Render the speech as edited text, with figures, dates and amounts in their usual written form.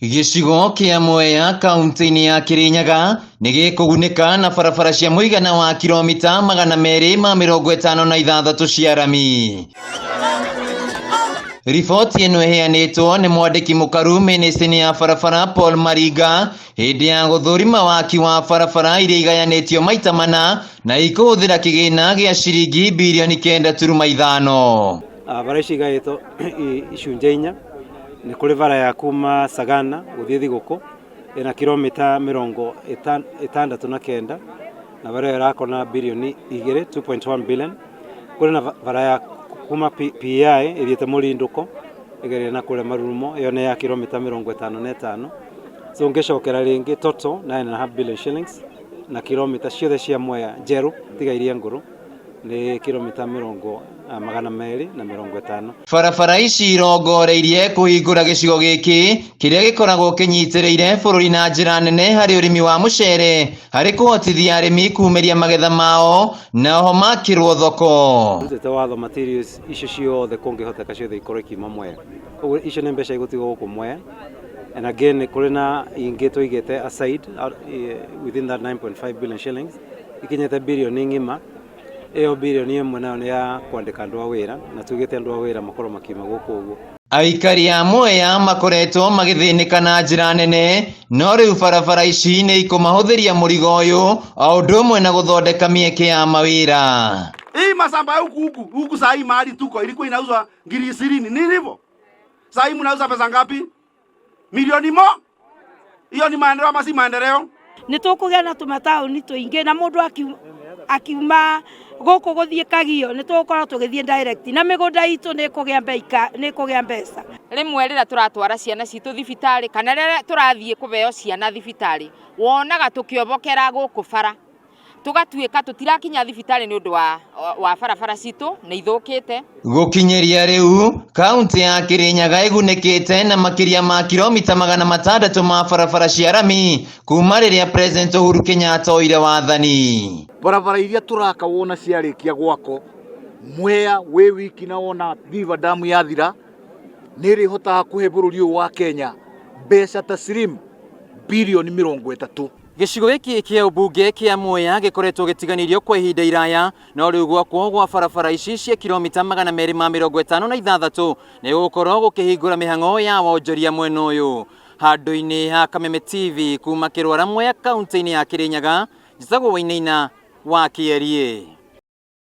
Gĩcigo kĩa Mwea kaunti-inĩ ya Kirinyaga nĩgĩkũgunĩka na barabara cia mũigana wa kilomita 256 cia rami. Riboti ĩno ĩheanĩtwo nĩ mwandĩki mũkaru mĩnĩcitĩ-inĩ ya barabara Paul Maringa hĩndĩ ya gũthũrima waki wa barabara iria igayanĩtio maita mana na ikũhũthĩra kĩgĩna gĩa ciringi birioni 9.5. Bara ici igaĩtwo icunjĩ 4 nĩ kũrĩ bara ya kuma Sagana gũthiĩ Thigũkũ ĩna kilomita 69 na bara ĩrakona birioni 2.1 billion. Kũrĩ na bara ya kuma PI ĩthiĩte Mũrindũko ĩgereire na kũrĩa Marurumo ĩyo nĩ ya kilomita 55. So ngĩcokera rĩngĩ total 9.5 billion shillings na kilomita ciothe cia Mwea njerũ tiga iria ngũrũ nĩ kilomita 250. Barabara ici irongoreirie kũhingũra gĩcigo gĩkĩ kĩrĩa gĩkoragwo kĩnyitĩrĩire bũrũri na njĩra nene harĩ ũrĩmi wa mũcere harĩ kũhotithia arĩmi kuumĩria magetha mao na oho makĩrwo thoko. Rutĩte watho materials icio ciothe kũngĩhoteka ciothe ikorwo ikiuma Mwea. Ũguo icio nĩ mbeca igũtigwo gũkũ Mwea. And again kũrĩ na ingĩ tũigĩte aside within that 9.5 billion shillings ikinyĩte birioni ng'ima. Eo birioni ĩmwe nayo nĩ ya kwandĩka andũ a wĩra na tugĩte andũ a wĩra makorwo makiuma gũkũ ũguo. Aikari a Mwea makoretwo magĩthĩnĩka na njĩra nene no rĩu barabara ici nĩ ikũmahũthĩria mũrigo ũyũ o ũndũ ũmwe na gũthondeka mĩeke ya mawĩra. Hii mashamba huku saa hii mahali tuko ilikuwa inauzwa 20,000 ni hivyo. Saa hii mnauza pesa ngapi? Milioni mo? Hiyo ni maendeleo ama si maendeleo? Nĩtũkũgĩa na tũmataũni tũingĩ na mũndũ akiuma gũkũ gũthiĩ Kagio nĩtũgũkorwo tũgĩthiĩ direct na mĩgũnda itũ nĩkũgĩa mbeca. Rĩmwe rĩrĩa tũratwara ciana citũ thibitarĩ kana rĩrĩa tũrathiĩ kũbeo ciana thibitarĩ wonaga tũkĩobokera gũkũ bara tugatuĩka tutirakinya thibitarĩ nĩ ũndũ wa barabara citũ nĩ ithũkĩte. Gũkinyĩria rĩu kaunti ya Kirinyaga ĩgunĩkĩte na makĩria ma kilomita 600 ma barabara cia rami kuma rĩrĩa President Uhuru Kenyatta oire wathani. Barabara iria turaka wona ciarĩkia gwako Mwea wĩ wiki na wona Beaver Dam yathira nĩ ĩhotaga kũhe bũrũri ũyũ wa Kenya mbeca taslim birioni 30. Gĩcigo gĩkĩ kĩa ũmbunge kĩa Mwea gĩkoretwo gĩtiganĩrio kwa ihinda iraya no rĩu gwakwo gwa barabara ici cia kilomita 256 nĩ gũkorwo gũkĩhingũra mĩhang'o ya wonjoria mwena ũyũ. Handũ-inĩ ha Kameme TV kuma Kĩrwara Mwea kaunti-inĩ ya Kirinyaga njĩtagwo Wainaina wa Kĩarie.